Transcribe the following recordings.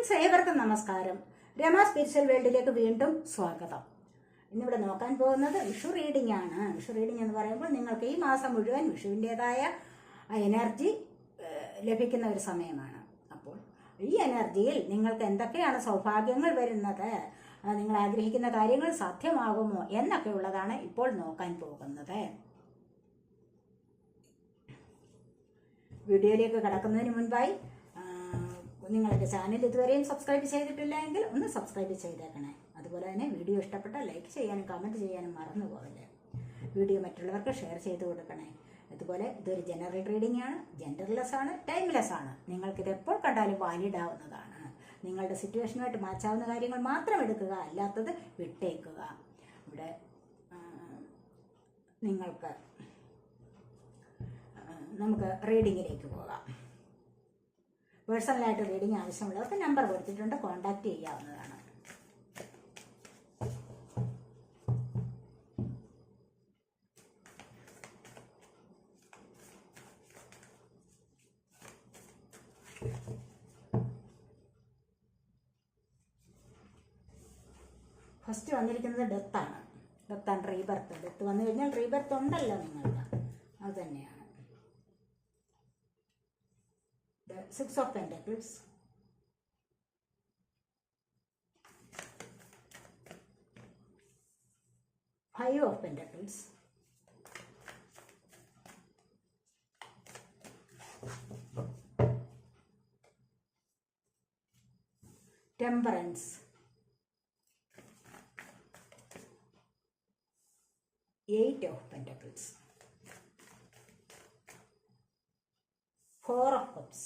Friends, ഏവർക്കും നമസ്കാരം. Rama spiritual വേൾഡിലേക്ക് വീണ്ടും സ്വാഗതം. ഇന്നിവിടെ നോക്കാൻ പോകുന്നത് വിഷു റീഡിംഗ് ആണ്. വിഷു റീഡിംഗ് എന്ന് പറയുമ്പോൾ നിങ്ങൾക്ക് ഈ മാസം മുഴുവൻ വിഷുവിൻ്റെതായ എനർജി ലഭിക്കുന്ന ഒരു സമയമാണ്. അപ്പോൾ ഈ എനർജിയിൽ നിങ്ങൾക്ക് എന്തൊക്കെയാണ് സൗഭാഗ്യങ്ങൾ വരുന്നത്, നിങ്ങൾ ആഗ്രഹിക്കുന്ന കാര്യങ്ങൾ സാധ്യമാകുമോ എന്നൊക്കെ ഉള്ളതാണ് ഇപ്പോൾ നോക്കാൻ പോകുന്നത്. വീഡിയോയിലേക്ക് കടക്കുന്നതിന് മുൻപായി നിങ്ങളുടെ ചാനൽ ഇതുവരെയും സബ്സ്ക്രൈബ് ചെയ്തിട്ടില്ല എങ്കിൽ ഒന്ന് സബ്സ്ക്രൈബ് ചെയ്തേക്കണേ. അതുപോലെ തന്നെ വീഡിയോ ഇഷ്ടപ്പെട്ടാൽ ലൈക്ക് ചെയ്യാനും കമൻറ്റ് ചെയ്യാനും മറന്നു പോകല്ലേ. വീഡിയോ മറ്റുള്ളവർക്ക് ഷെയർ ചെയ്ത് കൊടുക്കണേ. അതുപോലെ ഇതൊരു ജനറൽ റീഡിംഗ് ആണ്, ജെൻഡർലെസ് ആണ്, ടൈംലെസ് ആണ്. നിങ്ങൾക്കിത് എപ്പോൾ കണ്ടാലും വാലിഡ് ആവുന്നതാണ്. നിങ്ങളുടെ സിറ്റുവേഷനുമായിട്ട് മാച്ചാവുന്ന കാര്യങ്ങൾ മാത്രം എടുക്കുക, അല്ലാത്തത് വിട്ടേക്കുക. ഇവിടെ നമുക്ക് റീഡിങ്ങിലേക്ക് പോകാം. പേഴ്സണലായിട്ട് റീഡിംഗ് ആവശ്യമുള്ളവർക്ക് നമ്പർ കൊടുത്തിട്ടുണ്ട്, കോൺടാക്റ്റ് ചെയ്യാവുന്നതാണ്. ഫസ്റ്റ് വന്നിരിക്കുന്നത് ഡെത്താണ്. Death and rebirth. ഡെത്ത് വന്നു കഴിഞ്ഞാൽ റീബർത്ത് ഉണ്ടല്ലോ നിങ്ങൾക്ക്, അത് തന്നെയാണ്. Six of Pentacles, Five of Pentacles, Temperance, Eight of Pentacles, Four of Cups,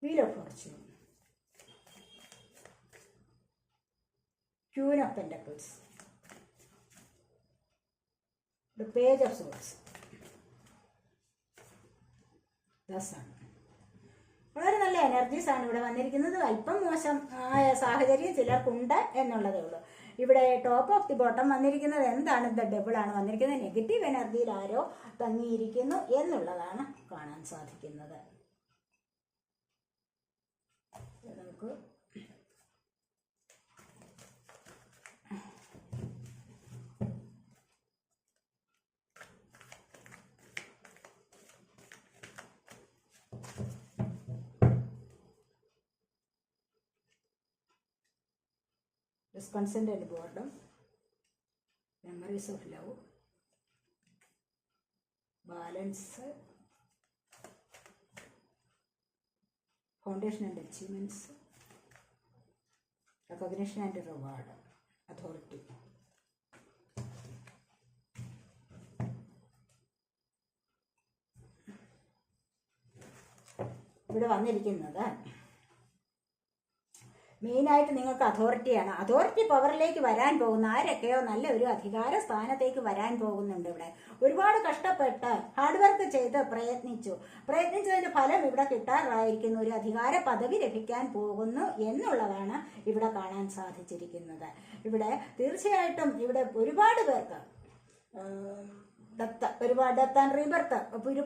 Wheel of Fortune, Queen of Pentacles, the Page of Swords, the Sun. വളരെ നല്ല എനർജീസ് ആണ് ഇവിടെ വന്നിരിക്കുന്നത്. അല്പം മോശം ആയ സാഹചര്യം ചിലർക്കുണ്ട് എന്നുള്ളതേ ഉള്ളൂ. ഇവിടെ ടോപ്പ് ഓഫ് ദി ബോട്ടം വന്നിരിക്കുന്നത് എന്താണ്? ദ ഡബിൾ ആണ് വന്നിരിക്കുന്നത്. നെഗറ്റീവ് എനർജിയിൽ ആരോ തങ്ങിയിരിക്കുന്നു എന്നുള്ളതാണ് കാണാൻ സാധിക്കുന്നത്. നമുക്ക് discontented boredom, memories of love, balance, foundation and achievements, recognition and reward, authority. ഇവിടെ വന്നിരിക്കുന്നത് മെയിനായിട്ട് നിങ്ങൾക്ക് അതോറിറ്റിയാണ്. അതോറിറ്റി പവറിലേക്ക് വരാൻ പോകുന്ന ആരൊക്കെയോ നല്ലൊരു അധികാര സ്ഥാനത്തേക്ക് വരാൻ പോകുന്നുണ്ട്. ഇവിടെ ഒരുപാട് കഷ്ടപ്പെട്ട് ഹാർഡ് വർക്ക് ചെയ്ത് പ്രയത്നിച്ചതിന്റെ ഫലം ഇവിടെ കിട്ടാറായിരിക്കുന്നു. ഒരു അധികാര പദവി ലഭിക്കാൻ പോകുന്നു എന്നുള്ളതാണ് ഇവിടെ കാണാൻ സാധിച്ചിരിക്കുന്നത്. ഇവിടെ തീർച്ചയായിട്ടും ഇവിടെ ഒരുപാട് പേർക്ക് ഡെത്ത് ആൻഡ് റീബർത്ത്,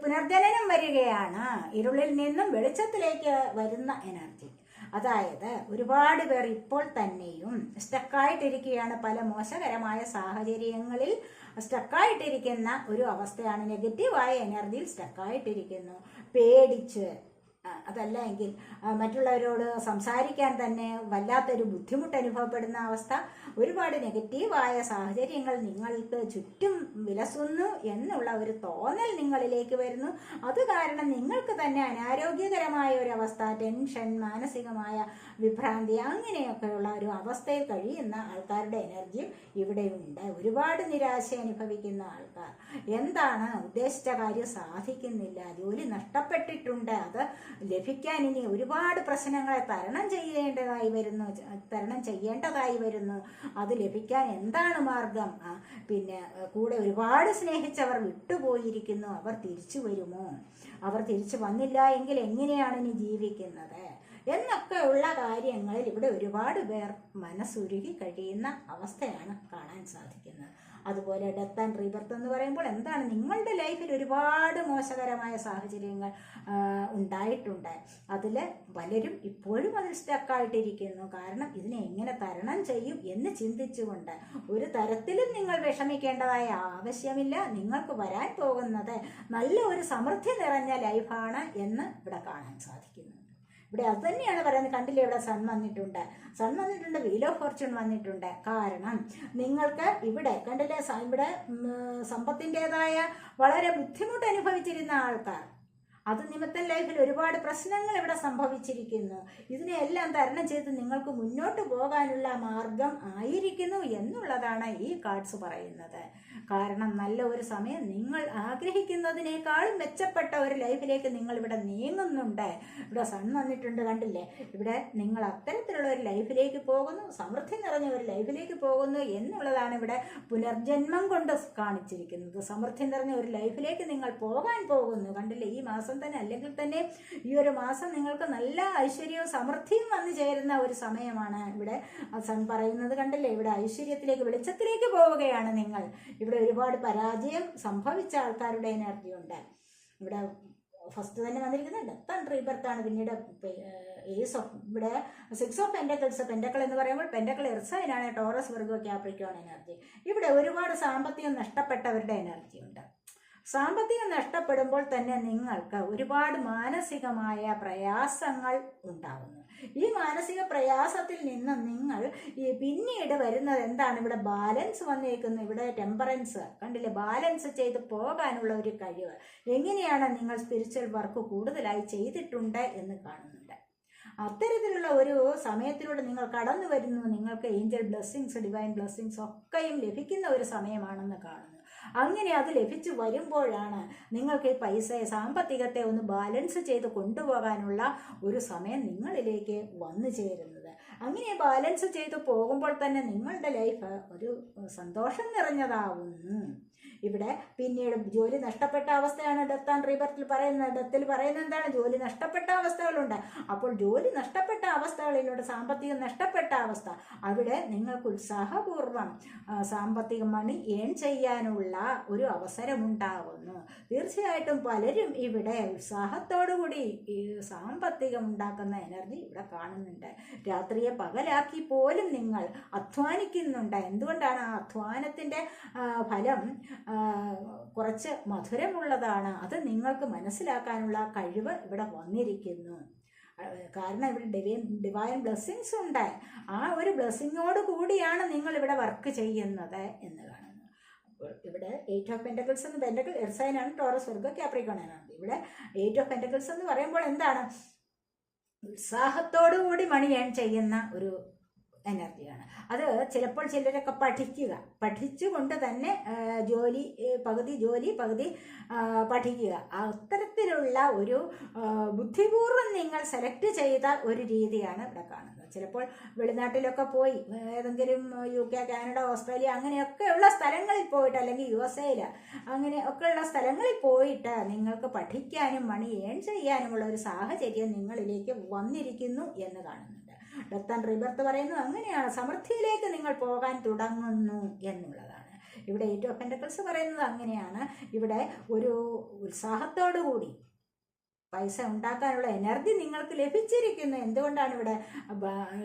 പുനർജനനം വരികയാണ്. ഇരുളിൽ നിന്നും വെളിച്ചത്തിലേക്ക് വരുന്ന എനർജി. അതായത് ഒരുപാട് പേർ ഇപ്പോൾ തന്നെയും സ്റ്റക്കായിട്ടിരിക്കുകയാണ്. പല മോശകരമായ സാഹചര്യങ്ങളിൽ സ്റ്റക്കായിട്ടിരിക്കുന്ന ഒരു അവസ്ഥയാണ്. നെഗറ്റീവായ എനർജിയിൽ സ്റ്റക്കായിട്ടിരിക്കുന്നു. പേടിച്ച്, അതല്ല എങ്കിൽ മറ്റുള്ളവരോട് സംസാരിക്കാൻ തന്നെ വല്ലാത്തൊരു ബുദ്ധിമുട്ട് അനുഭവപ്പെടുന്ന അവസ്ഥ. ഒരുപാട് നെഗറ്റീവായ സാഹചര്യങ്ങൾ നിങ്ങൾക്ക് ചുറ്റും വിലസുന്നു എന്നുള്ള ഒരു തോന്നൽ നിങ്ങളിലേക്ക് വരുന്നു. അത് കാരണം നിങ്ങൾക്ക് തന്നെ അനാരോഗ്യകരമായ ഒരു അവസ്ഥ, ടെൻഷൻ, മാനസികമായ വിഭ്രാന്തി, അങ്ങനെയൊക്കെയുള്ള ഒരു അവസ്ഥയിൽ കഴിയുന്ന ആൾക്കാരുടെ എനർജിയും ഇവിടെയുണ്ട്. ഒരുപാട് നിരാശ അനുഭവിക്കുന്ന ആൾക്കാർ. എന്താണ് ഉദ്ദേശിച്ച കാര്യം സാധിക്കുന്നില്ല, ജോലി നഷ്ടപ്പെട്ടിട്ടുണ്ട് ഉണ്ടായിട്ടുണ്ട്. അത് ലഭിക്കാൻ ഇനി ഒരുപാട് പ്രശ്നങ്ങളെ തരണം ചെയ്യേണ്ടതായി വരുന്നു. അത് ലഭിക്കാൻ എന്താണ് മാർഗം? പിന്നെ കൂടെ ഒരുപാട് സ്നേഹിച്ചവർ വിട്ടുപോയിരിക്കുന്നു. അവർ തിരിച്ചു വരുമോ? അവർ തിരിച്ചു വന്നില്ല എങ്കിൽ എങ്ങനെയാണ് ഇനി ജീവിക്കുന്നത് എന്നൊക്കെയുള്ള കാര്യങ്ങളിൽ ഇവിടെ ഒരുപാട് പേർ മനസ്സുരുകി കഴിയുന്ന അവസ്ഥയാണ് കാണാൻ സാധിക്കുന്നത്. അതുപോലെ ഡെത്ത് ആൻഡ് റീബർത്ത് എന്ന് പറയുമ്പോൾ എന്താണ്? നിങ്ങളുടെ ലൈഫിൽ ഒരുപാട് മോശകരമായ സാഹചര്യങ്ങൾ ഉണ്ടായിട്ടുണ്ട്. അതിൽ പലരും ഇപ്പോഴും അതിൽ സ്റ്റക്കായിട്ടിരിക്കുന്നു. കാരണം ഇതിനെ എങ്ങനെ തരണം ചെയ്യും എന്ന് ചിന്തിച്ചുകൊണ്ട് ഒരു തരത്തിലും നിങ്ങൾ വിഷമിക്കേണ്ടതായ ആവശ്യമില്ല. നിങ്ങൾക്ക് വരാൻ പോകുന്നത് നല്ല ഒരു സമൃദ്ധി നിറഞ്ഞ ലൈഫാണ് എന്ന് ഇവിടെ കാണാൻ സാധിക്കുന്നു. ഇവിടെ അത് തന്നെയാണ് പറയുന്നത്. കണ്ടില്ലേ, ഇവിടെ സൺ വന്നിട്ടുണ്ട്, വീൽ ഓഫ് ഫോർച്യൂൺ വന്നിട്ടുണ്ട്. കാരണം നിങ്ങൾക്ക് ഇവിടെ കണ്ടില്ലേ, ഇവിടെ സമ്പത്തിൻ്റെതായ വളരെ ബുദ്ധിമുട്ട് അനുഭവിച്ചിരുന്ന ആൾക്കാർ, അത് നിമിത്തം ലൈഫിൽ ഒരുപാട് പ്രശ്നങ്ങൾ ഇവിടെ സംഭവിച്ചിരിക്കുന്നു. ഇതിനെല്ലാം തരണം ചെയ്ത് നിങ്ങൾക്ക് മുന്നോട്ട് പോകാനുള്ള മാർഗം ആയിരിക്കുന്നു എന്നുള്ളതാണ് ഈ കാർഡ്സ് പറയുന്നത്. കാരണം നല്ല ഒരു സമയം നിങ്ങൾ ആഗ്രഹിക്കുന്നതിനേക്കാളും മെച്ചപ്പെട്ട ഒരു ലൈഫിലേക്ക് നിങ്ങൾ ഇവിടെ നീങ്ങുന്നുണ്ട്. ഇവിടെ സൺ വന്നിട്ടുണ്ട്, കണ്ടില്ലേ, ഇവിടെ നിങ്ങൾ അത്തരത്തിലുള്ള ഒരു ലൈഫിലേക്ക് പോകുന്നു, സമൃദ്ധി നിറഞ്ഞ ഒരു ലൈഫിലേക്ക് പോകുന്നു എന്നുള്ളതാണ് ഇവിടെ പുനർജന്മം കൊണ്ട് കാണിച്ചിരിക്കുന്നത്. സമൃദ്ധി നിറഞ്ഞ ഒരു ലൈഫിലേക്ക് നിങ്ങൾ പോകാൻ പോകുന്നു. കണ്ടില്ലേ, ഈ മാസം തന്നെ അല്ലെങ്കിൽ തന്നെ ഈ ഒരു മാസം നിങ്ങൾക്ക് നല്ല ഐശ്വര്യവും സമൃദ്ധിയും വന്നു ചേരുന്ന ഒരു സമയമാണ് ഇവിടെ സൺ പറയുന്നത്. കണ്ടില്ലേ, ഇവിടെ ഐശ്വര്യത്തിലേക്ക്, വെളിച്ചത്തിലേക്ക് പോവുകയാണ് നിങ്ങൾ. ഇവിടെ ഒരുപാട് പരാജയം സംഭവിച്ച ആൾക്കാരുടെ എനർജി ഉണ്ട്. ഇവിടെ ഫസ്റ്റ് തന്നെ വന്നിരിക്കുന്നത് ഡെത്ത് ആൻഡ് റീബർത്ത് ആണ്. പിന്നീട് ഏസ് ഓഫ്, ഇവിടെ 6 ഓഫ് പെൻറ്റക്കിൾസ്, പെൻറ്റക്കിൾ എന്ന് പറയുമ്പോൾ പെൻറ്റക്കിൾ എർസൈനാണ്, ടോറസ്, വിർഗോ, ക്യാപ്രിക്കോൺ എനർജി. ഇവിടെ ഒരുപാട് സാമ്പത്തികം നഷ്ടപ്പെട്ടവരുടെ എനർജി ഉണ്ട്. സാമ്പത്തികം നഷ്ടപ്പെടുമ്പോൾ തന്നെ നിങ്ങൾക്ക് ഒരുപാട് മാനസികമായ പ്രയാസങ്ങൾ ഉണ്ടാകുന്നു. ഈ മാനസിക പ്രയാസത്തിൽ നിന്ന് നിങ്ങൾ പിന്നീട് വരുന്നത് എന്താണ്? ഇവിടെ ബാലൻസ് വന്നേക്കുന്നു. ഇവിടെ ടെമ്പറൻസ് കണ്ടില്ലേ, ബാലൻസ് ചെയ്ത് പോകാനുള്ള ഒരു കഴിവ്. എങ്ങനെയാണ് നിങ്ങൾ സ്പിരിച്വൽ വർക്ക് കൂടുതലായി ചെയ്തിട്ടുണ്ട് എന്ന് കാണുന്നുണ്ട്. അത്തരത്തിലുള്ള ഒരു സമയത്തിലൂടെ നിങ്ങൾ കടന്നു വരുന്നു. നിങ്ങൾക്ക് ഏഞ്ചൽ ബ്ലെസ്സിങ്സ്, ഡിവൈൻ ബ്ലെസ്സിങ്സ് ഒക്കെയും ലഭിക്കുന്ന ഒരു സമയമാണെന്ന് കാണുന്നു. അങ്ങനെ അത് ലഭിച്ചു വരുമ്പോഴാണ് നിങ്ങൾക്ക് ഈ പൈസയെ, സാമ്പത്തികത്തെ ഒന്ന് ബാലൻസ് ചെയ്ത് കൊണ്ടുപോകാനുള്ള ഒരു സമയം നിങ്ങളിലേക്ക് വന്നു ചേരുന്നത്. അങ്ങനെ ബാലൻസ് ചെയ്ത് പോകുമ്പോൾ തന്നെ നിങ്ങളുടെ ലൈഫ് ഒരു സന്തോഷം നിറഞ്ഞതാവുന്നു. ഇവിടെ പിന്നീട് ജോലി നഷ്ടപ്പെട്ട അവസ്ഥയാണ് ഡെത്ത് ആൻഡ് റീബർത്തിൽ പറയുന്നത്. ഡെത്തിൽ പറയുന്നത് എന്താണ്? ജോലി നഷ്ടപ്പെട്ട അവസ്ഥകളുണ്ട്. അപ്പോൾ ജോലി നഷ്ടപ്പെട്ട അവസ്ഥകളിലൂടെ സാമ്പത്തികം നഷ്ടപ്പെട്ട അവസ്ഥ, അവിടെ നിങ്ങൾക്ക് ഉത്സാഹപൂർവ്വം സാമ്പത്തിക മണി ഏൺ ചെയ്യാനുള്ള ഒരു അവസരമുണ്ടാകുന്നു. തീർച്ചയായിട്ടും പലരും ഇവിടെ ഉത്സാഹത്തോടുകൂടി ഈ സാമ്പത്തികം ഉണ്ടാക്കുന്ന എനർജി ഇവിടെ കാണുന്നുണ്ട്. രാത്രിയെ പകലാക്കി പോലും നിങ്ങൾ അധ്വാനിക്കുന്നുണ്ട്. എന്തുകൊണ്ടാണ്? ആ അധ്വാനത്തിൻ്റെ ഫലം കുറച്ച് മധുരമുള്ളതാണ്. അത് നിങ്ങൾക്ക് മനസ്സിലാക്കാനുള്ള കഴിവ് ഇവിടെ വന്നിരിക്കുന്നു. കാരണം ഇവിടെ ഡിവൈൻ ബ്ലെസ്സിങ്സ് ഉണ്ട്. ആ ഒരു ബ്ലെസ്സിങ്ങോട് കൂടിയാണ് നിങ്ങൾ ഇവിടെ വർക്ക് ചെയ്യുന്നത് എന്ന് കാണുന്നു. അപ്പോൾ ഇവിടെ 8 ഓഫ് പെൻറ്റക്കിൾസ് എന്ന്, പെൻറ്റക്കിൾ എർസൈനാണ്, ടോറസ്, വിർഗോ, ക്യാപ്രിക്കോൺ ആണ്. ഇവിടെ 8 ഓഫ് പെൻറ്റക്കിൾസ് എന്ന് പറയുമ്പോൾ എന്താണ്? ഉത്സാഹത്തോടു കൂടി മണി ഏൺ ചെയ്യുന്ന ഒരു എനർജിയാണ്. അത് ചിലപ്പോൾ ചിലരൊക്കെ പഠിച്ചുകൊണ്ട് തന്നെ പകുതി ജോലി പകുതി പഠിക്കുക, അത്തരത്തിലുള്ള ഒരു ബുദ്ധിപൂർവ്വം നിങ്ങൾ സെലക്ട് ചെയ്ത ഒരു രീതിയാണ് ഇവിടെ കാണുന്നത്. ചിലപ്പോൾ വെളിനാട്ടിലൊക്കെ പോയി ഏതെങ്കിലും UK, കാനഡ, ഓസ്ട്രേലിയ അങ്ങനെയൊക്കെയുള്ള സ്ഥലങ്ങളിൽ പോയിട്ട്, അല്ലെങ്കിൽ USA അങ്ങനെയൊക്കെയുള്ള സ്ഥലങ്ങളിൽ പോയിട്ട് നിങ്ങൾക്ക് പഠിക്കാനും മണി ഏൺ ചെയ്യാനുമുള്ള ഒരു സാഹചര്യം നിങ്ങളിലേക്ക് വന്നിരിക്കുന്നു എന്ന് കാണുന്നുണ്ട്. ഡെത്ത് ആൻഡ് റീബർത്ത് പറയുന്നത് അങ്ങനെയാണ്, സമൃദ്ധിയിലേക്ക് നിങ്ങൾ പോകാൻ തുടങ്ങുന്നു എന്നുള്ളതാണ്. ഇവിടെ 8 ഓഫ് പെൻറ്റക്കിൾസ് പറയുന്നത് അങ്ങനെയാണ്. ഇവിടെ ഒരു ഉത്സാഹത്തോടുകൂടി പൈസ ഉണ്ടാക്കാനുള്ള എനർജി നിങ്ങൾക്ക് ലഭിച്ചിരിക്കുന്നു. എന്തുകൊണ്ടാണ്? ഇവിടെ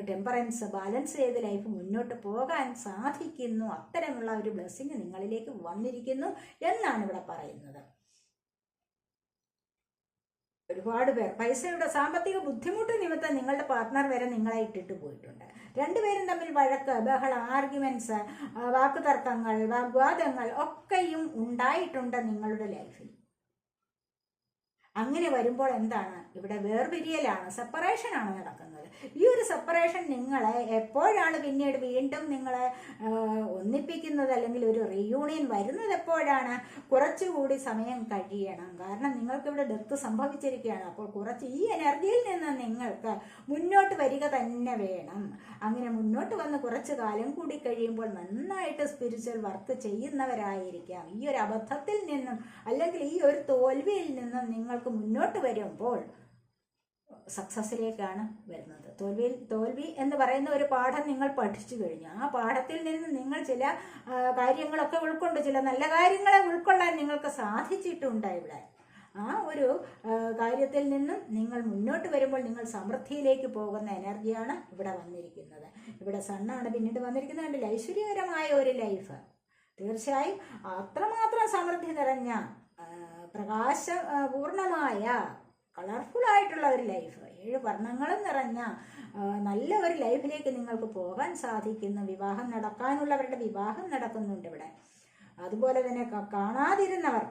ടെമ്പറൻസ്, ബാലൻസ് ചെയ്ത് ലൈഫ് മുന്നോട്ട് പോകാൻ സാധിക്കുന്നു. അത്തരമുള്ള ഒരു ബ്ലെസ്സിങ് നിങ്ങളിലേക്ക് വന്നിരിക്കുന്നു എന്നാണ് ഇവിടെ പറയുന്നത്. ഒരുപാട് പേർ പൈസയുടെ സാമ്പത്തിക ബുദ്ധിമുട്ട് നിമിത്തം നിങ്ങളുടെ പാർട്ട്ണർ വരെ നിങ്ങളെ ഇട്ടിട്ട് പോയിട്ടുണ്ട്. രണ്ടുപേരും തമ്മിൽ വഴക്ക്, ബഹളം, ആർഗ്യുമെന്റ്സ്, വാക്കുതർക്കങ്ങൾ, വാഗ്വാദങ്ങൾ ഒക്കെയും ഉണ്ടായിട്ടുണ്ട് നിങ്ങളുടെ ലൈഫിൽ. അങ്ങനെ വരുമ്പോൾ എന്താണ്? ഇവിടെ വേർപിരിയലാണ്, സെപ്പറേഷനാണ് നടക്കുന്നത്. ഈ ഒരു സെപ്പറേഷൻ നിങ്ങളെ എപ്പോഴാണ് പിന്നീട് വീണ്ടും നിങ്ങളെ ഒന്നിപ്പിക്കുന്നത്, അല്ലെങ്കിൽ ഒരു റീയൂണിയൻ വരുന്നത് എപ്പോഴാണ്? കുറച്ചുകൂടി സമയം കഴിയണം. കാരണം നിങ്ങൾക്ക് ഇവിടെ ഡെത്ത് സംഭവിച്ചിരിക്കുകയാണ്. അപ്പോൾ കുറച്ച് ഈ എനർജിയിൽ നിന്ന് നിങ്ങൾക്ക് മുന്നോട്ട് വരിക തന്നെ വേണം. അങ്ങനെ മുന്നോട്ട് വന്ന് കുറച്ച് കാലം കൂടി കഴിയുമ്പോൾ നന്നായിട്ട് സ്പിരിച്വൽ വർക്ക് ചെയ്യുന്നവരായിരിക്കാം. ഈ ഒരു അബദ്ധത്തിൽ നിന്നും അല്ലെങ്കിൽ ഈ ഒരു തോൽവിയിൽ നിന്നും നിങ്ങൾക്ക് മുന്നോട്ട് വരുമ്പോൾ സക്സസിലേക്കാണ് വരുന്നത്. തോൽവി എന്ന് പറയുന്ന ഒരു പാഠം നിങ്ങൾ പഠിച്ചു കഴിഞ്ഞു. ആ പാഠത്തിൽ നിന്ന് നിങ്ങൾ ചില കാര്യങ്ങളൊക്കെ ഉൾക്കൊണ്ട്, ചില നല്ല കാര്യങ്ങളെ ഉൾക്കൊള്ളാൻ നിങ്ങൾക്ക് സാധിച്ചിട്ടുണ്ട്. ഇവിടെ ആ ഒരു കാര്യത്തിൽ നിന്നും നിങ്ങൾ മുന്നോട്ട് വരുമ്പോൾ നിങ്ങൾ സമൃദ്ധിയിലേക്ക് പോകുന്ന എനർജിയാണ് ഇവിടെ വന്നിരിക്കുന്നത്. ഇവിടെ സണ്ണാണ് പിന്നീട് വന്നിരിക്കുന്നത്. കണ്ടില്ല, ഐശ്വര്യകരമായ ഒരു ലൈഫ്. തീർച്ചയായും അത്രമാത്രം സമൃദ്ധി നിറഞ്ഞ പ്രകാശപൂർണമായ കളർഫുൾ ആയിട്ടുള്ള ഒരു ലൈഫ്, 7 വർണ്ണങ്ങളും നിറഞ്ഞ നല്ല ഒരു ലൈഫിലേക്ക് നിങ്ങൾക്ക് പോകാൻ സാധിക്കുന്നു. വിവാഹം നടക്കാനുള്ളവരുടെ വിവാഹം നടക്കുന്നുണ്ട് ഇവിടെ. അതുപോലെ തന്നെ കാണാതിരുന്നവർ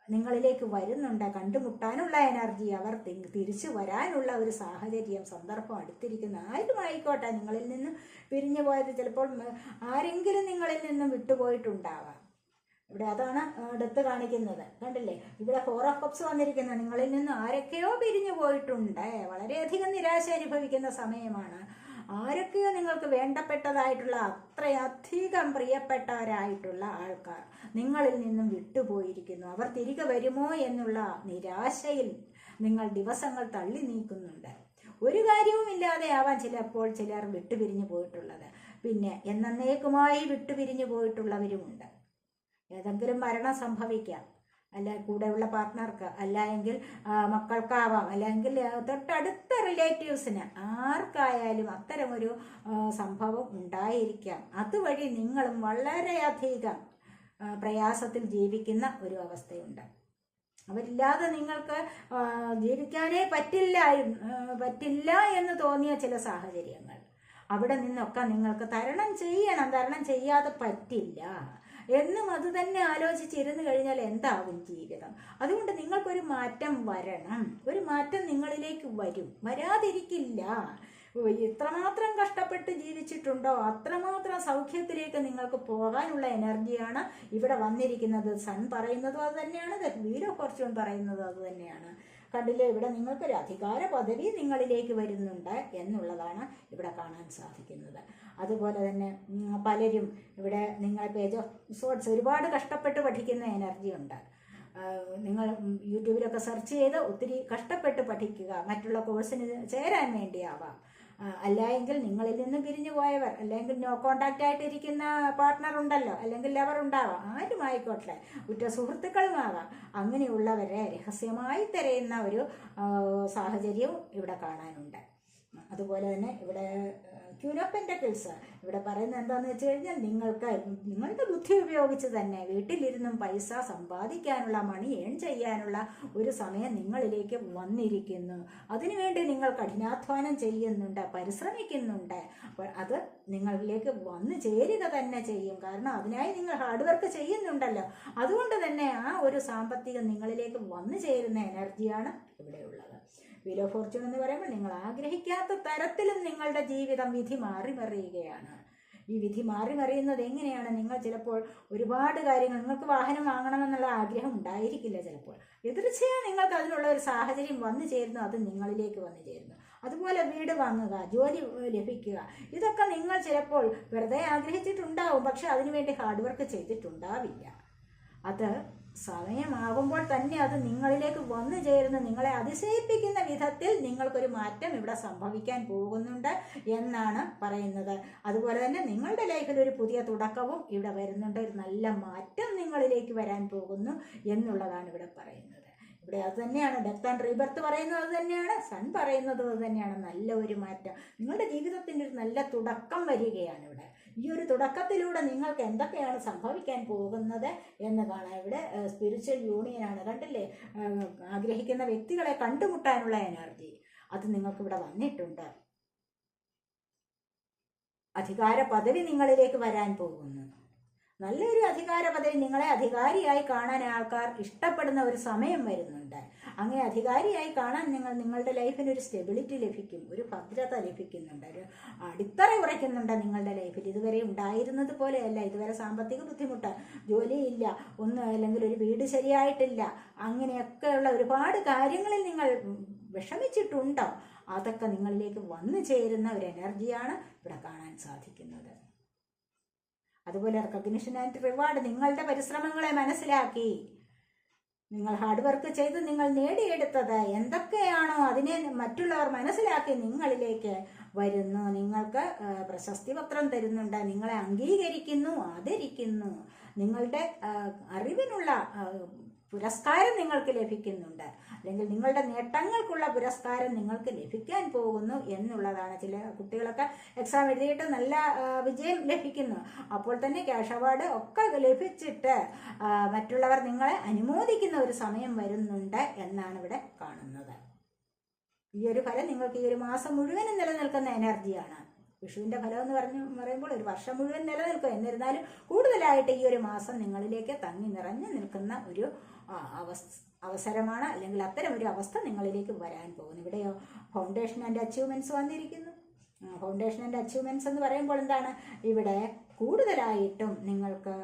നിങ്ങളിലേക്ക് വരുന്നുണ്ട്. കണ്ടുമുട്ടാനുള്ള എനർജി, അവർ തിരിച്ചു വരാനുള്ള ഒരു സാഹചര്യം, സന്ദർഭം അടുത്തിരിക്കുന്ന ആരുമായിക്കോട്ടെ. നിങ്ങളിൽ നിന്ന് പിരിഞ്ഞു പോയത് ചിലപ്പോൾ ആരെങ്കിലും നിങ്ങളിൽ നിന്നും വിട്ടുപോയിട്ടുണ്ടാവാം. ഇവിടെ അതാണ് ഡെത്ത് കാണിക്കുന്നത്. കണ്ടില്ലേ, ഇവിടെ 4 ഓഫ് കപ്സ് വന്നിരിക്കുന്നത്. നിങ്ങളിൽ നിന്ന് ആരൊക്കെയോ പിരിഞ്ഞു പോയിട്ടുണ്ട്. വളരെയധികം നിരാശ അനുഭവിക്കുന്ന സമയമാണ്. ആരൊക്കെയോ നിങ്ങൾക്ക് വേണ്ടപ്പെട്ടതായിട്ടുള്ള, അത്രയധികം പ്രിയപ്പെട്ടവരായിട്ടുള്ള ആൾക്കാർ നിങ്ങളിൽ നിന്നും വിട്ടുപോയിരിക്കുന്നു. അവർ തിരികെ വരുമോ എന്നുള്ള നിരാശയിൽ നിങ്ങൾ ദിവസങ്ങൾ തള്ളി നീക്കുന്നുണ്ട്. ഒരു കാര്യവുമില്ലാതെ ആവാൻ ചിലപ്പോൾ ചിലർ വിട്ടുപിരിഞ്ഞു പോയിട്ടുള്ളത്. പിന്നെ എന്നേക്കുമായി വിട്ടുപിരിഞ്ഞു പോയിട്ടുള്ളവരുമുണ്ട്. ഏതെങ്കിലും മരണം സംഭവിക്കാം, അല്ല കൂടെയുള്ള പാർട്ട്ണർക്ക്, അല്ല എങ്കിൽ മക്കൾക്കാവാം, അല്ലെങ്കിൽ തൊട്ടടുത്ത റിലേറ്റീവ്സിന്, ആർക്കായാലും അത്തരമൊരു സംഭവം ഉണ്ടായിരിക്കാം. അതുവഴി നിങ്ങളും വളരെയധികം പ്രയാസത്തിൽ ജീവിക്കുന്ന ഒരു അവസ്ഥയുണ്ട്. അവരില്ലാതെ നിങ്ങൾക്ക് ജീവിക്കാനേ പറ്റില്ല എന്ന് തോന്നിയ ചില സാഹചര്യങ്ങൾ, അവിടെ നിന്നൊക്കെ നിങ്ങൾക്ക് തരണം ചെയ്യണം. തരണം ചെയ്യാതെ പറ്റില്ല എന്നും അത് തന്നെ ആലോചിച്ചിരുന്നു കഴിഞ്ഞാൽ എന്താകും ജീവിതം? അതുകൊണ്ട് നിങ്ങൾക്കൊരു മാറ്റം വരണം. ഒരു മാറ്റം നിങ്ങളിലേക്ക് വരാതിരിക്കില്ല. എത്രമാത്രം കഷ്ടപ്പെട്ട് ജീവിച്ചിട്ടുണ്ടോ അത്രമാത്രം സൗഖ്യത്തിലേക്ക് നിങ്ങൾക്ക് പോകാനുള്ള എനർജിയാണ് ഇവിടെ വന്നിരിക്കുന്നത്. സൺ പറയുന്നതും അത് തന്നെയാണ്, വീൽ ഓഫ് ഫോർച്യൂൺ പറയുന്നതും അത് തന്നെയാണ്. കണ്ടില്ലേ, ഇവിടെ നിങ്ങൾക്കൊരു അധികാര പദവി നിങ്ങളിലേക്ക് വരുന്നുണ്ട് എന്നുള്ളതാണ് ഇവിടെ കാണാൻ സാധിക്കുന്നത്. അതുപോലെ തന്നെ പലരും ഇവിടെ നിങ്ങൾ പേജ് ഓഫ് സോർട്സ് ഒരുപാട് കഷ്ടപ്പെട്ട് പഠിക്കുന്ന എനർജി ഉണ്ട്. നിങ്ങൾ യൂട്യൂബിലൊക്കെ സെർച്ച് ചെയ്ത് ഒത്തിരി കഷ്ടപ്പെട്ട് പഠിക്കുക, മറ്റുള്ള കോഴ്സിന് ചേരാൻ വേണ്ടിയാവാം. അല്ല എങ്കിൽ നിങ്ങളിൽ നിന്ന് പിരിഞ്ഞു പോയവർ, അല്ലെങ്കിൽ നോ കോണ്ടാക്റ്റ് ആയിട്ടിരിക്കുന്ന പാർട്ട്ണർ ഉണ്ടല്ലോ, അല്ലെങ്കിൽ ലവർ ഉണ്ടാവാം, ആരുമായിക്കോട്ടെ, ഉറ്റ സുഹൃത്തുക്കളുമാകാം. അങ്ങനെയുള്ളവരെ രഹസ്യമായി തിരയുന്ന ഒരു സാഹചര്യവും ഇവിടെ കാണാനുണ്ട്. അതുപോലെ തന്നെ ഇവിടെ ക്യൂൻ ഓഫ് പെന്റക്കിൾസ് ഇവിടെ പറയുന്നത് എന്താണെന്ന് വെച്ച് കഴിഞ്ഞാൽ, നിങ്ങളുടെ ബുദ്ധി ഉപയോഗിച്ച് തന്നെ വീട്ടിലിരുന്നും പൈസ സമ്പാദിക്കാനുള്ള, മണി ഏൺ ചെയ്യാനുള്ള ഒരു സമയം നിങ്ങളിലേക്ക് വന്നിരിക്കുന്നു. അതിനുവേണ്ടി നിങ്ങൾ കഠിനാധ്വാനം ചെയ്യുന്നുണ്ട്, പരിശ്രമിക്കുന്നുണ്ട്. അപ്പോൾ അത് നിങ്ങളിലേക്ക് വന്നു ചേരുക തന്നെ ചെയ്യും. കാരണം അതിനായി നിങ്ങൾ ഹാർഡ് വർക്ക് ചെയ്യുന്നുണ്ടല്ലോ. അതുകൊണ്ട് തന്നെ ആ ഒരു സാമ്പത്തികം നിങ്ങളിലേക്ക് വന്നു ചേരുന്ന എനർജിയാണ് ഇവിടെയുള്ളത്. വീൽ ഓഫ് ഫോർച്യൂൺ എന്ന് പറയുമ്പോൾ നിങ്ങൾ ആഗ്രഹിക്കാത്ത തരത്തിലും നിങ്ങളുടെ ജീവിതം വിധി മാറി മറിയുകയാണ്. ഈ വിധി മാറി മറിയുന്നത് എങ്ങനെയാണ്? നിങ്ങൾ ചിലപ്പോൾ ഒരുപാട് കാര്യങ്ങൾ, നിങ്ങൾക്ക് വാഹനം വാങ്ങണമെന്നുള്ള ആഗ്രഹം ഉണ്ടായിരിക്കില്ല. ചിലപ്പോൾ എതിർച്ചയായും നിങ്ങൾക്ക് അതിനുള്ള ഒരു സാഹചര്യം വന്നു ചേരുന്നു, അത് നിങ്ങളിലേക്ക് വന്നു ചേരുന്നു. അതുപോലെ വീട് വാങ്ങുക, ജോലി ലഭിക്കുക, ഇതൊക്കെ നിങ്ങൾ ചിലപ്പോൾ വെറുതെ ആഗ്രഹിച്ചിട്ടുണ്ടാവും, പക്ഷെ അതിനുവേണ്ടി ഹാർഡ് വർക്ക് ചെയ്തിട്ടുണ്ടാവില്ല. അത് സമയമാകുമ്പോൾ തന്നെ അത് നിങ്ങളിലേക്ക് വന്നു ചേരുന്ന, നിങ്ങളെ അതിശയിപ്പിക്കുന്ന വിധത്തിൽ നിങ്ങൾക്കൊരു മാറ്റം ഇവിടെ സംഭവിക്കാൻ പോകുന്നുണ്ട് എന്നാണ് പറയുന്നത്. അതുപോലെ തന്നെ നിങ്ങളുടെ ലൈഫിൽ ഒരു പുതിയ തുടക്കവും ഇവിടെ വരുന്നുണ്ട്. ഒരു നല്ല മാറ്റം നിങ്ങളിലേക്ക് വരാൻ പോകുന്നു എന്നുള്ളതാണ് ഇവിടെ പറയുന്നത്. ഇവിടെ അത് തന്നെയാണ് ഡെത്ത് ആൻഡ് റീബർത്ത് പറയുന്നത്, അത് തന്നെയാണ് സൺ പറയുന്നത്, അത് തന്നെയാണ്. നല്ല ഒരു മാറ്റം, നിങ്ങളുടെ ജീവിതത്തിൻ്റെ ഒരു നല്ല തുടക്കം വരികയാണ് ഇവിടെ. ഈ ഒരു തുടക്കത്തിലൂടെ നിങ്ങൾക്ക് എന്തൊക്കെയാണ് സംഭവിക്കാൻ പോകുന്നത് എന്ന് കാണാം. ഇവിടെ സ്പിരിച്വൽ യൂണിയനാണ്, കണ്ടില്ലേ, ആഗ്രഹിക്കുന്ന വ്യക്തികളെ കണ്ടുമുട്ടാനുള്ള എനർജി അത് നിങ്ങൾക്ക് ഇവിടെ വന്നിട്ടുണ്ട്. അധികാര പദവി നിങ്ങളിലേക്ക് വരാൻ പോകുന്നു. നല്ലൊരു അധികാര പദവി, നിങ്ങളെ അധികാരിയായി കാണാൻ ആൾക്കാർ ഇഷ്ടപ്പെടുന്ന ഒരു സമയം വരുന്നുണ്ട്. അങ്ങനെ അധികാരിയായി കാണാൻ നിങ്ങളുടെ ലൈഫിന് ഒരു സ്റ്റെബിലിറ്റി ലഭിക്കും, ഒരു ഭദ്രത ലഭിക്കുന്നുണ്ട്, ഒരു അടിത്തറ ഉറയ്ക്കുന്നുണ്ട് നിങ്ങളുടെ ലൈഫിൽ. ഇതുവരെ ഉണ്ടായിരുന്നത് പോലെയല്ല. ഇതുവരെ സാമ്പത്തിക ബുദ്ധിമുട്ട്, ജോലിയില്ല, ഒന്നും, അല്ലെങ്കിൽ ഒരു വീട് ശരിയായിട്ടില്ല, അങ്ങനെയൊക്കെയുള്ള ഒരുപാട് കാര്യങ്ങളിൽ നിങ്ങൾ വിഷമിച്ചിട്ടുണ്ടോ? അതൊക്കെ നിങ്ങളിലേക്ക് വന്നു ചേരുന്ന ഒരു എനർജിയാണ് ഇവിടെ കാണാൻ സാധിക്കുന്നത്. അതുപോലെ റെക്കഗ്നിഷൻ ആൻഡ് റിവാർഡ്, നിങ്ങളുടെ പരിശ്രമങ്ങളെ മനസ്സിലാക്കി നിങ്ങൾ ഹാർഡ് വർക്ക് ചെയ്ത് നിങ്ങൾ നേടിയെടുത്തത് എന്തൊക്കെയാണോ അതിനെ മറ്റുള്ളവർ മനസ്സിലാക്കി നിങ്ങളിലേക്ക് വരുന്നു. നിങ്ങൾക്ക് പ്രശസ്തി പത്രം തരുന്നുണ്ട്, നിങ്ങളെ അംഗീകരിക്കുന്നു, ആദരിക്കുന്നു, നിങ്ങളുടെ അറിവിനുള്ള പുരസ്കാരം നിങ്ങൾക്ക് ലഭിക്കുന്നുണ്ട്, അല്ലെങ്കിൽ നിങ്ങളുടെ നേട്ടങ്ങൾക്കുള്ള പുരസ്കാരം നിങ്ങൾക്ക് ലഭിക്കാൻ പോകുന്നു എന്നുള്ളതാണ്. ചില കുട്ടികളൊക്കെ എക്സാം എഴുതിയിട്ട് നല്ല വിജയം ലഭിക്കുന്നു, അപ്പോൾ തന്നെ ക്യാഷ് അവാർഡ് ഒക്കെ ലഭിച്ചിട്ട് മറ്റുള്ളവർ നിങ്ങളെ അനുമോദിക്കുന്ന ഒരു സമയം വരുന്നുണ്ട് എന്നാണ് ഇവിടെ കാണുന്നത്. ഈ ഒരു ഫലം നിങ്ങൾക്ക് ഈ ഒരു മാസം മുഴുവനും നിലനിൽക്കുന്ന എനർജിയാണ്. വിഷുവിൻ്റെ ഫലം എന്ന് പറയുമ്പോൾ ഒരു വർഷം മുഴുവൻ നിലനിൽക്കും. എന്നിരുന്നാലും കൂടുതലായിട്ട് ഈ ഒരു മാസം നിങ്ങളിലേക്ക് തങ്ങി നിറഞ്ഞു നിൽക്കുന്ന ഒരു അവസരമാണ്, അല്ലെങ്കിൽ അത്തരം ഒരു അവസ്ഥ നിങ്ങളിലേക്ക് വരാൻ പോകുന്നു. ഇവിടെയോ ഫൗണ്ടേഷൻ ആൻഡ് അച്ചീവ്മെന്റ്സ് വന്നിരിക്കുന്നു. ഫൗണ്ടേഷൻ ആൻഡ് അച്ചീവ്മെന്റ്സ് എന്ന് പറയുമ്പോൾ എന്താണ്? ഇവിടെ കൂടുതലായിട്ടും നിങ്ങൾക്ക്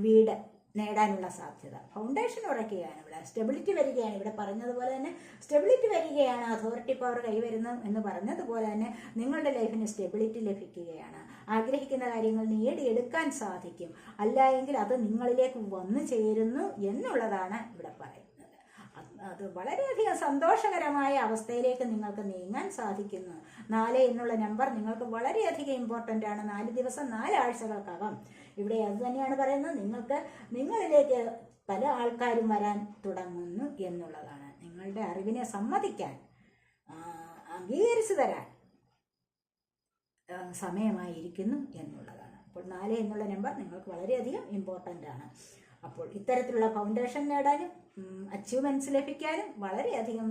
വീട് നേടാനുള്ള സാധ്യത, ഫൗണ്ടേഷൻ ഉറയ്ക്കുകയാണ്. ഇവിടെ സ്റ്റെബിലിറ്റി വരികയാണ്. ഇവിടെ പറഞ്ഞതുപോലെ തന്നെ സ്റ്റെബിലിറ്റി വരികയാണ്. അതോറിറ്റി പവർ കൈവരുന്നു എന്ന് പറഞ്ഞതുപോലെ തന്നെ നിങ്ങളുടെ ലൈഫിന് സ്റ്റെബിലിറ്റി ലഭിക്കുകയാണ്. ആഗ്രഹിക്കുന്ന കാര്യങ്ങൾ നേടിയെടുക്കാൻ സാധിക്കും. അല്ല എങ്കിൽ അത് നിങ്ങളിലേക്ക് വന്നു ചേരുന്നു എന്നുള്ളതാണ് ഇവിടെ പറയുന്നത്. അത് വളരെയധികം സന്തോഷകരമായ അവസ്ഥയിലേക്ക് നിങ്ങൾക്ക് നീങ്ങാൻ സാധിക്കുന്നു. 4 എന്നുള്ള നമ്പർ നിങ്ങൾക്ക് വളരെയധികം ഇമ്പോർട്ടൻ്റ് ആണ്. 4 ദിവസം 4 ആഴ്ചകൾക്കകം ഇവിടെ അത് തന്നെയാണ് പറയുന്നത്. നിങ്ങളിലേക്ക് പല ആൾക്കാരും വരാൻ തുടങ്ങുന്നു എന്നുള്ളതാണ്. നിങ്ങളുടെ അറിവിനെ സമ്മതിക്കാൻ, അംഗീകരിച്ചു തരാൻ സമയമായിരിക്കുന്നു എന്നുള്ളതാണ്. അപ്പോൾ 4 എന്നുള്ള നമ്പർ നിങ്ങൾക്ക് വളരെയധികം ഇമ്പോർട്ടൻ്റ് ആണ്. അപ്പോൾ ഇത്തരത്തിലുള്ള ഫൗണ്ടേഷൻ നേടാനും അച്ചീവ്മെന്റ്സ് ലഭിക്കാനും വളരെയധികം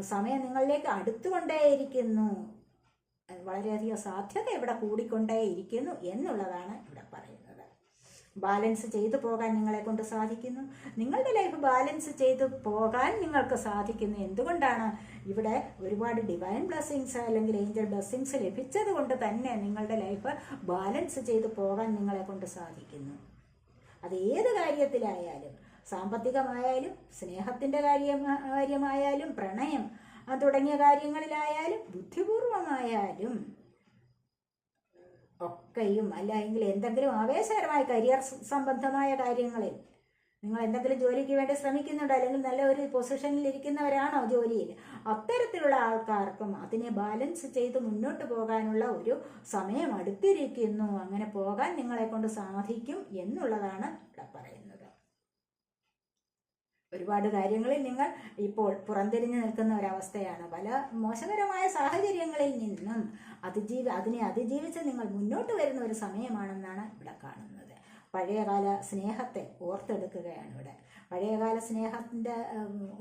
സമയം നിങ്ങളിലേക്ക് അടുത്തുകൊണ്ടേയിരിക്കുന്നു. വളരെയധികം സാധ്യത ഇവിടെ കൂടിക്കൊണ്ടേയിരിക്കുന്നു എന്നുള്ളതാണ് ഇവിടെ പറയുന്നത്. ബാലൻസ് ചെയ്തു പോകാൻ നിങ്ങളെ കൊണ്ട് സാധിക്കുന്നു. നിങ്ങളുടെ ലൈഫ് ബാലൻസ് ചെയ്തു പോകാൻ നിങ്ങൾക്ക് സാധിക്കുന്നു. എന്തുകൊണ്ടാണ്? ഇവിടെ ഒരുപാട് ഡിവൈൻ ബ്ലെസ്സിങ്സ് അല്ലെങ്കിൽ ഏഞ്ചൽ ബ്ലെസ്സിങ്സ് ലഭിച്ചത് കൊണ്ട് തന്നെ നിങ്ങളുടെ ലൈഫ് ബാലൻസ് ചെയ്തു പോകാൻ നിങ്ങളെ കൊണ്ട് സാധിക്കുന്നു. അത് ഏത് കാര്യത്തിലായാലും, സാമ്പത്തികമായാലും, സ്നേഹത്തിൻ്റെ കാര്യമായാലും, പ്രണയം തുടങ്ങിയ കാര്യങ്ങളിലായാലും, ബുദ്ധിപൂർവമായാലും ഒക്കെയും, അല്ലെങ്കിൽ എന്തെങ്കിലും ആവേശകരമായ കരിയർ സംബന്ധമായ കാര്യങ്ങളിൽ നിങ്ങൾ എന്തെങ്കിലും ജോലിക്ക് വേണ്ടി ശ്രമിക്കുന്നുണ്ടോ, അല്ലെങ്കിൽ നല്ല ഒരു പൊസിഷനിൽ ഇരിക്കുന്നവരാണോ ജോലിയിൽ, അത്തരത്തിലുള്ള ആൾക്കാർക്കും അതിനെ ബാലൻസ് ചെയ്ത് മുന്നോട്ട് പോകാനുള്ള ഒരു സമയം അടുത്തിരിക്കുന്നു. അങ്ങനെ പോകാൻ നിങ്ങളെ കൊണ്ട് സാധിക്കും എന്നുള്ളതാണ് ഇവിടെ പറയുന്നത്. ഒരുപാട് കാര്യങ്ങളിൽ നിങ്ങൾ ഇപ്പോൾ പുറംതിരിഞ്ഞു നിൽക്കുന്ന ഒരവസ്ഥയാണ്. പല മോശകരമായ സാഹചര്യങ്ങളിൽ നിന്നും അതിനെ അതിജീവിച്ച് നിങ്ങൾ മുന്നോട്ട് വരുന്ന ഒരു സമയമാണെന്നാണ് ഇവിടെ കാണുന്നത്. പഴയകാല സ്നേഹത്തെ ഓർത്തെടുക്കുകയാണ് ഇവിടെ. പഴയകാല സ്നേഹത്തിൻ്റെ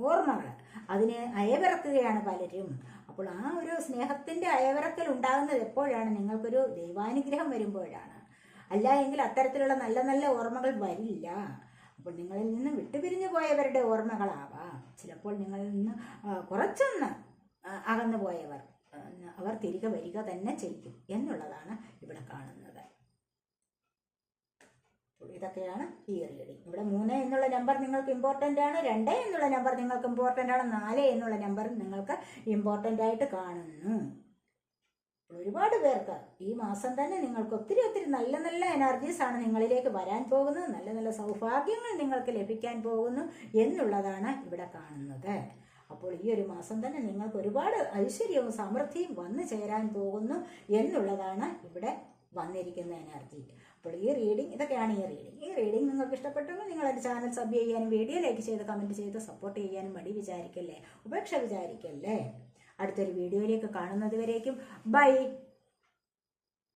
ഓർമ്മകൾ, അതിനെ അയവിറക്കുകയാണ് പലരും. അപ്പോൾ ആ ഒരു സ്നേഹത്തിൻ്റെ അയവിറക്കൽ ഉണ്ടാകുന്നത് എപ്പോഴാണ്? നിങ്ങൾക്കൊരു ദൈവാനുഗ്രഹം വരുമ്പോഴാണ്. അല്ല എങ്കിൽ അത്തരത്തിലുള്ള നല്ല നല്ല ഓർമ്മകൾ വരില്ല. അപ്പോൾ നിങ്ങളിൽ നിന്ന് വിട്ടുപിരിഞ്ഞു പോയവരുടെ ഓർമ്മകളാവാം. ചിലപ്പോൾ നിങ്ങളിൽ നിന്ന് കുറച്ചൊന്ന് അകന്നു പോയവർ, അവർ തിരികെ വരിക തന്നെ ചെയ്യും എന്നുള്ളതാണ് ഇവിടെ കാണുന്നത്. ഇതൊക്കെയാണ് ഈ റീഡിങ്. ഇവിടെ 3 എന്നുള്ള നമ്പർ നിങ്ങൾക്ക് ഇമ്പോർട്ടൻ്റ് ആണ്, 2 എന്നുള്ള നമ്പർ നിങ്ങൾക്ക് ഇമ്പോർട്ടൻ്റ് ആണ്, 4 എന്നുള്ള നമ്പർ നിങ്ങൾക്ക് ഇമ്പോർട്ടൻ്റ് ആയിട്ട് കാണുന്നു. ഒരുപാട് പേർക്ക് ഈ മാസം തന്നെ നിങ്ങൾക്ക് ഒത്തിരി നല്ല നല്ല എനർജീസ് ആണ് നിങ്ങളിലേക്ക് വരാൻ പോകുന്നത്. നല്ല നല്ല സൗഭാഗ്യങ്ങൾ നിങ്ങൾക്ക് ലഭിക്കാൻ പോകുന്നു എന്നുള്ളതാണ് ഇവിടെ കാണുന്നത്. അപ്പോൾ ഈ ഒരു മാസം തന്നെ നിങ്ങൾക്ക് ഒരുപാട് ഐശ്വര്യവും സമൃദ്ധിയും വന്നു ചേരാൻ പോകുന്നു എന്നുള്ളതാണ് ഇവിടെ വന്നിരിക്കുന്ന എനർജി. അപ്പോൾ ഈ റീഡിങ്, ഇതൊക്കെയാണ് ഈ റീഡിങ് നിങ്ങൾക്ക് ഇഷ്ടപ്പെട്ടെങ്കിൽ നിങ്ങൾ എൻ്റെ ചാനൽ സബ് ചെയ്യാനും വീഡിയോ ലൈക്ക് ചെയ്ത് കമൻറ്റ് ചെയ്ത് സപ്പോർട്ട് ചെയ്യാനും മടി വിചാരിക്കല്ലേ, ഉപേക്ഷ വിചാരിക്കല്ലേ. അടുത്തൊരു വീഡിയോയിലേക്ക് കാണുന്നത് വരേക്കും ബൈ.